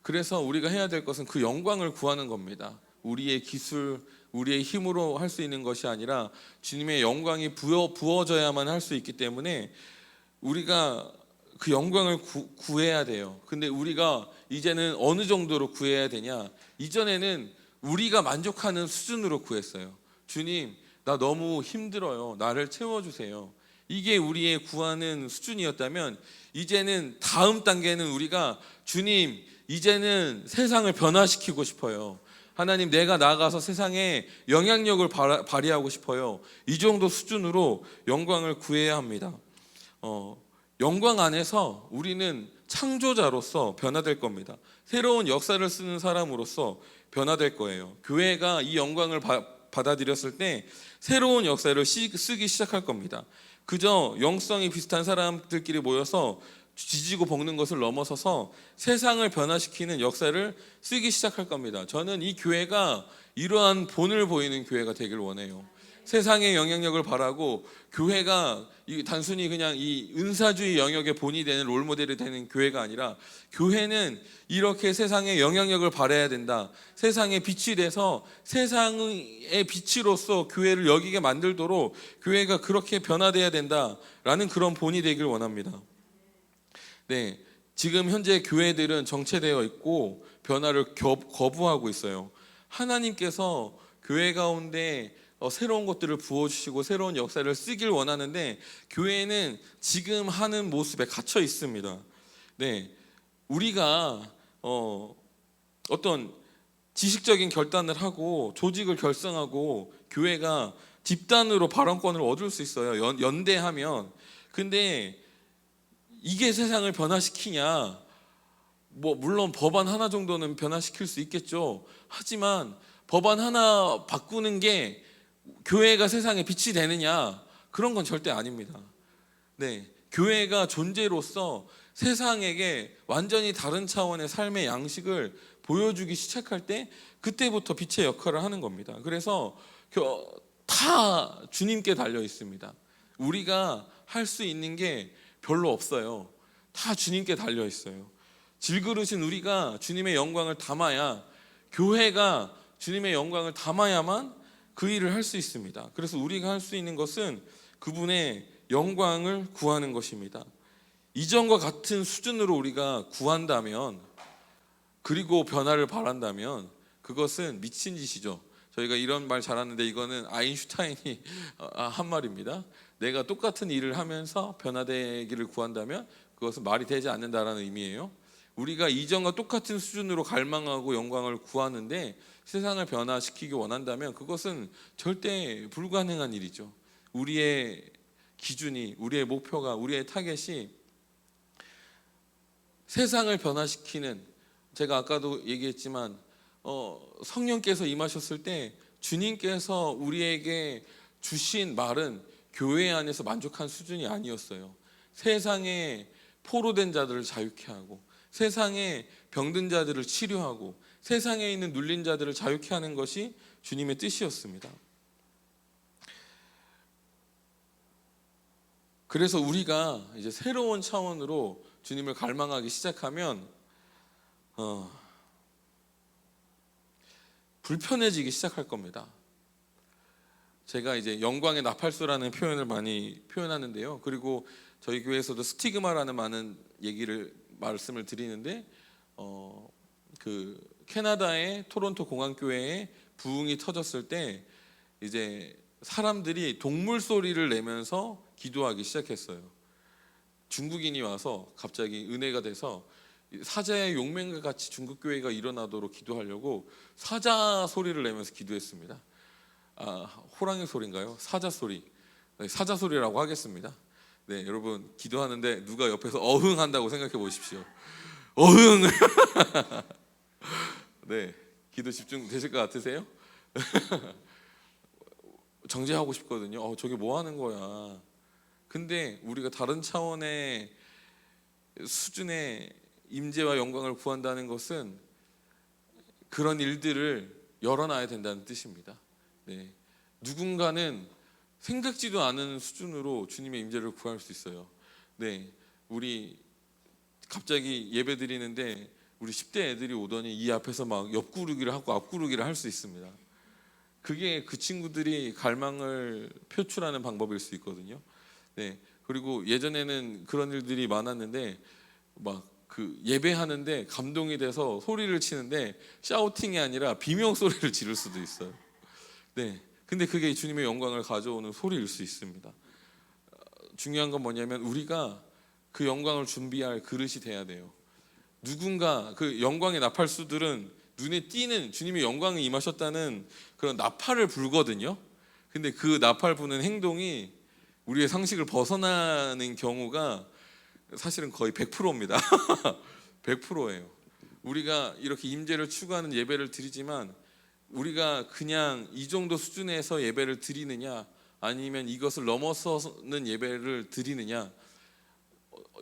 그래서 우리가 해야 될 것은 그 영광을 구하는 겁니다. 우리의 기술, 우리의 힘으로 할 수 있는 것이 아니라 주님의 영광이 부어져야만 할 수 있기 때문에 우리가 그 영광을 구해야 돼요. 근데 우리가 이제는 어느 정도로 구해야 되냐? 이전에는 우리가 만족하는 수준으로 구했어요. 주님, 나 너무 힘들어요. 나를 채워주세요. 이게 우리의 구하는 수준이었다면 이제는 다음 단계는 우리가 주님, 이제는 세상을 변화시키고 싶어요. 하나님, 내가 나아가서 세상에 영향력을 발휘하고 싶어요. 이 정도 수준으로 영광을 구해야 합니다. 영광 안에서 우리는 창조자로서 변화될 겁니다. 새로운 역사를 쓰는 사람으로서 변화될 거예요. 교회가 이 영광을 받아들였을 때 새로운 역사를 쓰기 시작할 겁니다. 그저 영성이 비슷한 사람들끼리 모여서 지지고 볶는 것을 넘어서서 세상을 변화시키는 역사를 쓰기 시작할 겁니다. 저는 이 교회가 이러한 본을 보이는 교회가 되길 원해요. 세상의 영향력을 바라고 교회가 단순히 그냥 이 은사주의 영역의 본이 되는 롤모델이 되는 교회가 아니라 교회는 이렇게 세상의 영향력을 발해야 된다. 세상의 빛이 돼서 세상의 빛으로서 교회를 여기게 만들도록 교회가 그렇게 변화돼야 된다라는 그런 본이 되길 원합니다. 네, 지금 현재 교회들은 정체되어 있고 변화를 거부하고 있어요. 하나님께서 교회 가운데 새로운 것들을 부어주시고 새로운 역사를 쓰길 원하는데 교회는 지금 하는 모습에 갇혀 있습니다. 네, 우리가 어떤 지식적인 결단을 하고 조직을 결성하고 교회가 집단으로 발언권을 얻을 수 있어요. 연대하면. 근데 이게 세상을 변화시키냐? 물론 법안 하나 정도는 변화시킬 수 있겠죠. 하지만 법안 하나 바꾸는 게 교회가 세상에 빛이 되느냐? 그런 건 절대 아닙니다. 네, 교회가 존재로서 세상에게 완전히 다른 차원의 삶의 양식을 보여주기 시작할 때 그때부터 빛의 역할을 하는 겁니다. 그래서 다 주님께 달려 있습니다. 우리가 할 수 있는 게 별로 없어요. 다 주님께 달려 있어요. 질그릇인 우리가 주님의 영광을 담아야, 교회가 주님의 영광을 담아야만 그 일을 할 수 있습니다. 그래서 우리가 할 수 있는 것은 그분의 영광을 구하는 것입니다. 이전과 같은 수준으로 우리가 구한다면, 그리고 변화를 바란다면 그것은 미친 짓이죠. 저희가 이런 말 잘하는데 이거는 아인슈타인이 한 말입니다. 내가 똑같은 일을 하면서 변화되기를 구한다면 그것은 말이 되지 않는다라는 의미예요. 우리가 이전과 똑같은 수준으로 갈망하고 영광을 구하는데 세상을 변화시키기 원한다면 그것은 절대 불가능한 일이죠. 우리의 기준이, 우리의 목표가, 우리의 타겟이 세상을 변화시키는, 제가 아까도 얘기했지만 성령께서 임하셨을 때 주님께서 우리에게 주신 말은 교회 안에서 만족한 수준이 아니었어요. 세상에 포로된 자들을 자유케 하고, 세상에 병든 자들을 치료하고, 세상에 있는 눌린 자들을 자유케 하는 것이 주님의 뜻이었습니다. 그래서 우리가 이제 새로운 차원으로 주님을 갈망하기 시작하면 불편해지기 시작할 겁니다. 제가 이제 영광의 나팔수라는 표현을 많이 표현하는데요. 그리고 저희 교회에서도 스티그마라는 많은 말씀을 드리는데 그 캐나다의 토론토 공항교회에 부흥이 터졌을 때 이제 사람들이 동물 소리를 내면서 기도하기 시작했어요. 중국인이 와서 갑자기 은혜가 돼서 사자의 용맹과 같이 중국 교회가 일어나도록 기도하려고 사자 소리를 내면서 기도했습니다. 호랑이 소리인가요? 사자 소리. 네, 사자 소리라고 하겠습니다. 네, 여러분 기도하는데 누가 옆에서 어흥한다고 생각해 보십시오. 어흥. 네, 기도 집중 되실 것 같으세요? 정지하고 싶거든요. 저게 뭐 하는 거야? 근데 우리가 다른 차원의 수준의 임재와 영광을 구한다는 것은 그런 일들을 열어놔야 된다는 뜻입니다. 네, 누군가는 생각지도 않은 수준으로 주님의 임재를 구할 수 있어요. 네, 우리 갑자기 예배 드리는데 우리 10대 애들이 오더니 이 앞에서 막 옆구르기를 하고 앞구르기를 할 수 있습니다. 그게 그 친구들이 갈망을 표출하는 방법일 수 있거든요. 네, 그리고 예전에는 그런 일들이 많았는데 막 그 예배하는데 감동이 돼서 소리를 치는데 샤우팅이 아니라 비명 소리를 지를 수도 있어요. 네, 근데 그게 주님의 영광을 가져오는 소리일 수 있습니다. 중요한 건 뭐냐면 우리가 그 영광을 준비할 그릇이 돼야 돼요. 누군가 그 영광의 나팔수들은 눈에 띄는 주님의 영광이 임하셨다는 그런 나팔을 불거든요. 근데 그 나팔 부는 행동이 우리의 상식을 벗어나는 경우가 사실은 거의 100%입니다. 100%예요. 우리가 이렇게 임재를 추구하는 예배를 드리지만 우리가 그냥 이 정도 수준에서 예배를 드리느냐 아니면 이것을 넘어서는 예배를 드리느냐,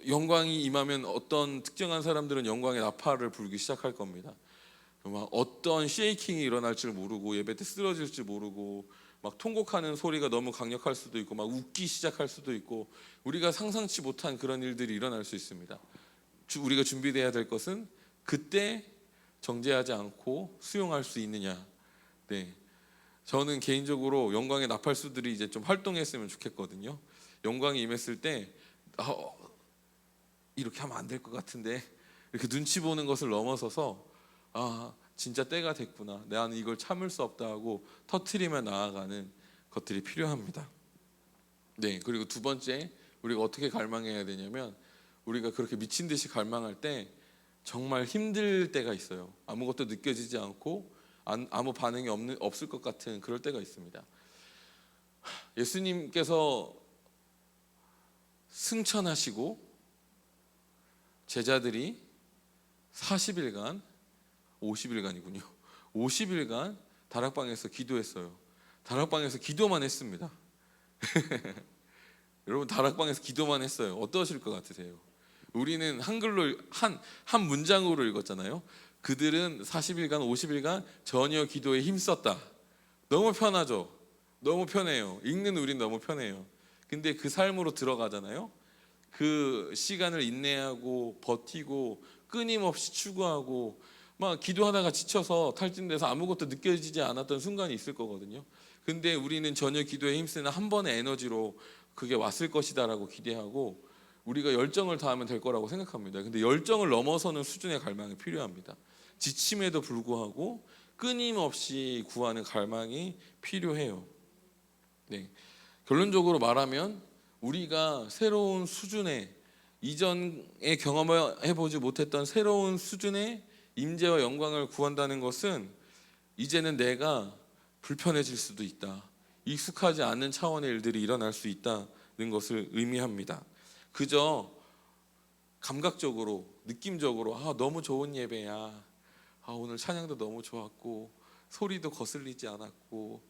영광이 임하면 어떤 특정한 사람들은 영광의 나팔을 불기 시작할 겁니다. 막 어떤 쉐이킹이 일어날지 모르고 예배 때 쓰러질지 모르고 막 통곡하는 소리가 너무 강력할 수도 있고 막 웃기 시작할 수도 있고 우리가 상상치 못한 그런 일들이 일어날 수 있습니다. 우리가 준비돼야 될 것은 그때 정죄하지 않고 수용할 수 있느냐. 네, 저는 개인적으로 영광의 나팔수들이 이제 좀 활동했으면 좋겠거든요. 영광이 임했을 때 이렇게 하면 안 될 것 같은데 이렇게 눈치 보는 것을 넘어서서 진짜 때가 됐구나, 나는 이걸 참을 수 없다 하고 터트리며 나아가는 것들이 필요합니다. 네, 그리고 두 번째, 우리가 어떻게 갈망해야 되냐면 우리가 그렇게 미친 듯이 갈망할 때 정말 힘들 때가 있어요. 아무것도 느껴지지 않고 아무 반응이 없을 것 같은 그럴 때가 있습니다. 예수님께서 승천하시고 제자들이 40일간 50일간이군요. 50일간 다락방에서 기도했어요. 다락방에서 기도만 했습니다. 여러분, 다락방에서 기도만 했어요. 어떠실 것 같으세요? 우리는 한글로 한 문장으로 읽었잖아요. 그들은 40일간 50일간 전혀 기도에 힘썼다. 너무 편하죠. 너무 편해요. 읽는 우린 너무 편해요. 근데 그 삶으로 들어가잖아요. 그 시간을 인내하고 버티고 끊임없이 추구하고 막 기도하다가 지쳐서 탈진돼서 아무것도 느껴지지 않았던 순간이 있을 거거든요. 근데 우리는 전혀 기도에 힘쓰는 한 번의 에너지로 그게 왔을 것이다라고 기대하고 우리가 열정을 다하면 될 거라고 생각합니다. 근데 열정을 넘어서는 수준의 갈망이 필요합니다. 지침에도 불구하고 끊임없이 구하는 갈망이 필요해요. 네. 결론적으로 말하면 우리가 새로운 수준의, 이전에 경험해보지 못했던 새로운 수준의 임재와 영광을 구한다는 것은 이제는 내가 불편해질 수도 있다, 익숙하지 않은 차원의 일들이 일어날 수 있다는 것을 의미합니다. 그저 감각적으로, 느낌적으로 너무 좋은 예배야, 오늘 찬양도 너무 좋았고 소리도 거슬리지 않았고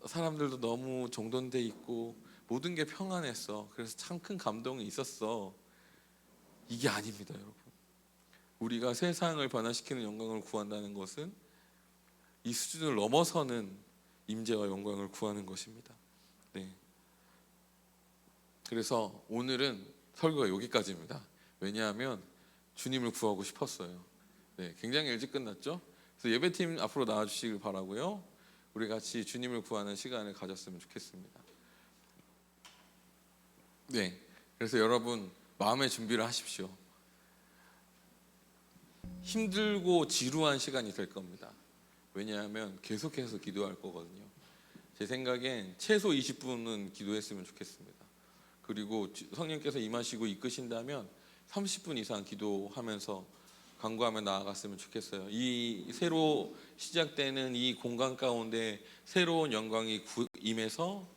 사람들도 너무 정돈돼 있고 모든 게 평안했어, 그래서 참 큰 감동이 있었어, 이게 아닙니다. 여러분, 우리가 세상을 변화시키는 영광을 구한다는 것은 이 수준을 넘어서는 임재와 영광을 구하는 것입니다. 네. 그래서 오늘은 설교가 여기까지입니다. 왜냐하면 주님을 구하고 싶었어요. 네, 굉장히 일찍 끝났죠? 그래서 예배팀 앞으로 나와주시길 바라고요. 우리 같이 주님을 구하는 시간을 가졌으면 좋겠습니다. 네, 그래서 여러분 마음의 준비를 하십시오. 힘들고 지루한 시간이 될 겁니다. 왜냐하면 계속해서 기도할 거거든요. 제 생각엔 최소 20분은 기도했으면 좋겠습니다. 그리고 성령께서 임하시고 이끄신다면 30분 이상 기도하면서 간구하며 나아갔으면 좋겠어요. 이 새로 시작되는 이 공간 가운데 새로운 영광이 임해서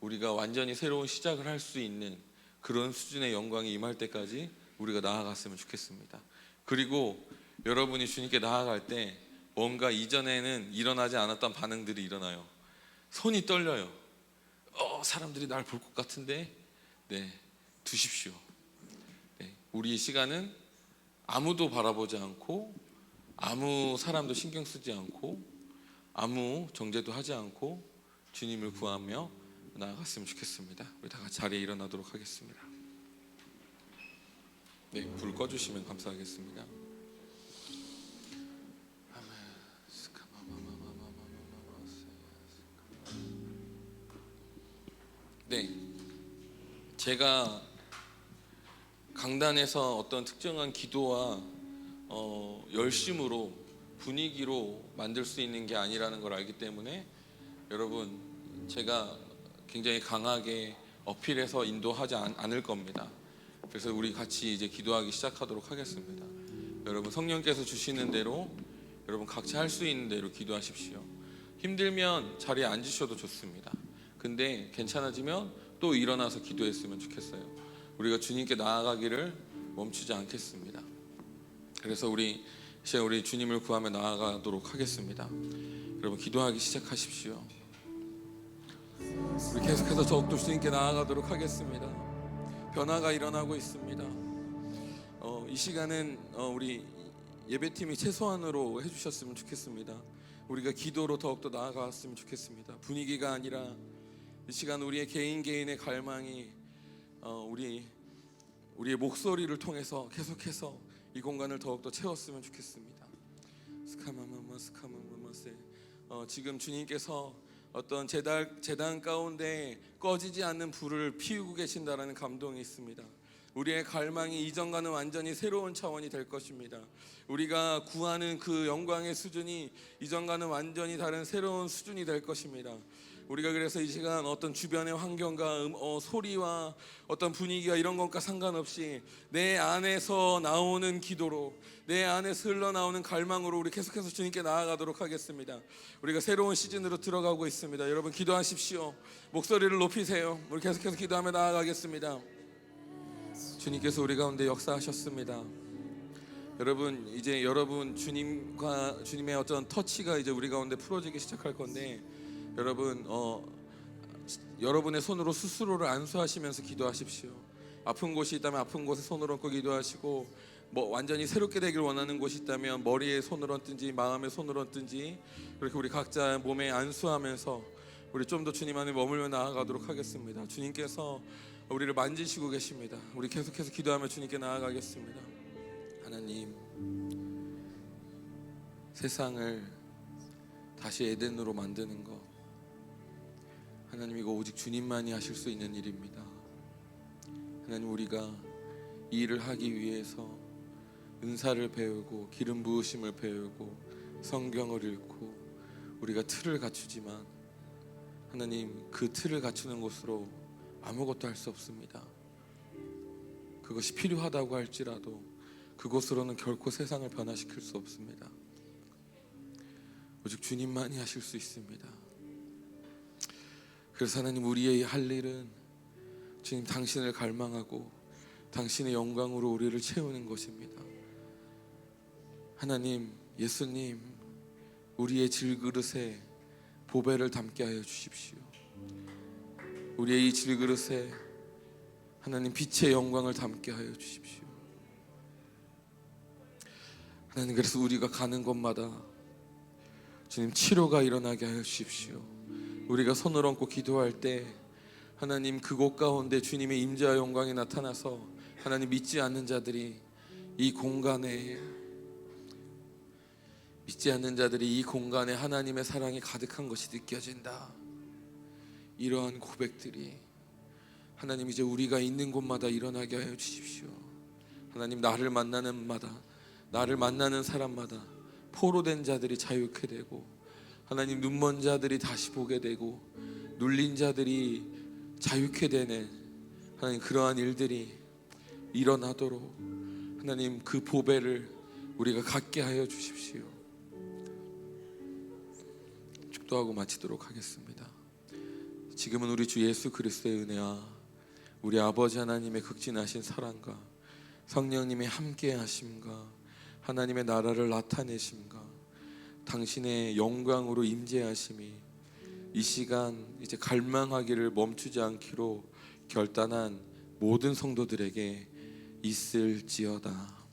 우리가 완전히 새로운 시작을 할 수 있는 그런 수준의 영광이 임할 때까지 우리가 나아갔으면 좋겠습니다. 그리고 여러분이 주님께 나아갈 때 뭔가 이전에는 일어나지 않았던 반응들이 일어나요. 손이 떨려요. 사람들이 날 볼 것 같은데. 네, 두십시오. 네, 우리의 시간은 아무도 바라보지 않고 아무 사람도 신경 쓰지 않고 아무 정죄도 하지 않고 주님을 구하며 나아갔으면 좋겠습니다. 우리 다 같이 자리에 일어나도록 하겠습니다. 네, 불 꺼주시면 감사하겠습니다. 네, 제가 강단에서 어떤 특정한 기도와 열심으로 분위기로 만들 수 있는 게 아니라는 걸 알기 때문에 여러분, 제가 굉장히 강하게 어필해서 인도하지 않을 겁니다. 그래서 우리 같이 이제 기도하기 시작하도록 하겠습니다. 여러분, 성령께서 주시는 대로 여러분 각자 할 수 있는 대로 기도하십시오. 힘들면 자리에 앉으셔도 좋습니다. 근데 괜찮아지면 또 일어나서 기도했으면 좋겠어요. 우리가 주님께 나아가기를 멈추지 않겠습니다. 그래서 우리 주님을 구하며 나아가도록 하겠습니다. 여러분, 기도하기 시작하십시오. 우리 계속해서 더욱더 주님께 나아가도록 하겠습니다. 변화가 일어나고 있습니다. 이 시간은 우리 예배팀이 최소한으로 해주셨으면 좋겠습니다. 우리가 기도로 더욱더 나아갔으면 좋겠습니다. 분위기가 아니라 이 시간 우리의 개인의 갈망이 우리의 목소리를 통해서 계속해서 이 공간을 더욱더 채웠으면 좋겠습니다. 스카마마마스카마마마세. 지금 주님께서 어떤 제단 가운데 꺼지지 않는 불을 피우고 계신다라는 감동이 있습니다. 우리의 갈망이 이전과는 완전히 새로운 차원이 될 것입니다. 우리가 구하는 그 영광의 수준이 이전과는 완전히 다른 새로운 수준이 될 것입니다. 우리가 그래서 이 시간 어떤 주변의 환경과 소리와 어떤 분위기와 이런 것과 상관없이 내 안에서 나오는 기도로, 내 안에서 흘러나오는 갈망으로 우리 계속해서 주님께 나아가도록 하겠습니다. 우리가 새로운 시즌으로 들어가고 있습니다. 여러분 기도하십시오. 목소리를 높이세요. 우리 계속해서 기도하며 나아가겠습니다. 주님께서 우리 가운데 역사하셨습니다. 여러분 이제 여러분 주님의 어떤 터치가 이제 우리 가운데 풀어지기 시작할 건데, 여러분 여러분의 손으로 스스로를 안수하시면서 기도하십시오. 아픈 곳이 있다면 아픈 곳에 손을 얹고 기도하시고, 완전히 새롭게 되길 원하는 곳이 있다면 머리에 손을 얹든지 마음에 손을 얹든지 그렇게 우리 각자 몸에 안수하면서 우리 좀 더 주님 안에 머물며 나아가도록 하겠습니다. 주님께서 우리를 만지시고 계십니다. 우리 계속해서 기도하며 주님께 나아가겠습니다. 하나님, 세상을 다시 에덴으로 만드는 것, 하나님 이거 오직 주님만이 하실 수 있는 일입니다. 하나님, 우리가 이 일을 하기 위해서 은사를 배우고 기름 부으심을 배우고 성경을 읽고 우리가 틀을 갖추지만, 하나님 그 틀을 갖추는 것으로 아무것도 할 수 없습니다. 그것이 필요하다고 할지라도 그것으로는 결코 세상을 변화시킬 수 없습니다. 오직 주님만이 하실 수 있습니다. 그래서 하나님, 우리의 할 일은 주님 당신을 갈망하고 당신의 영광으로 우리를 채우는 것입니다. 하나님, 예수님, 우리의 질그릇에 보배를 담게 하여 주십시오. 우리의 이 질그릇에 하나님 빛의 영광을 담게 하여 주십시오. 하나님, 그래서 우리가 가는 곳마다 주님 치료가 일어나게 하여 주십시오. 우리가 손을 얹고 기도할 때 하나님 그곳 가운데 주님의 임재와 영광이 나타나서 하나님 믿지 않는 자들이 이 공간에 하나님의 사랑이 가득한 것이 느껴진다. 이러한 고백들이 하나님 이제 우리가 있는 곳마다 일어나게 하여 주십시오. 하나님, 나를 만나는 사람마다 포로된 자들이 자유케 되고, 하나님 눈먼 자들이 다시 보게 되고, 눌린 자들이 자유케 되는 하나님 그러한 일들이 일어나도록 하나님 그 보배를 우리가 갖게 하여 주십시오. 축도하고 마치도록 하겠습니다. 지금은 우리 주 예수 그리스도의 은혜와 우리 아버지 하나님의 극진하신 사랑과 성령님의 함께 하심과 하나님의 나라를 나타내심과 당신의 영광으로 임재하심이 이 시간 이제 갈망하기를 멈추지 않기로 결단한 모든 성도들에게 있을지어다.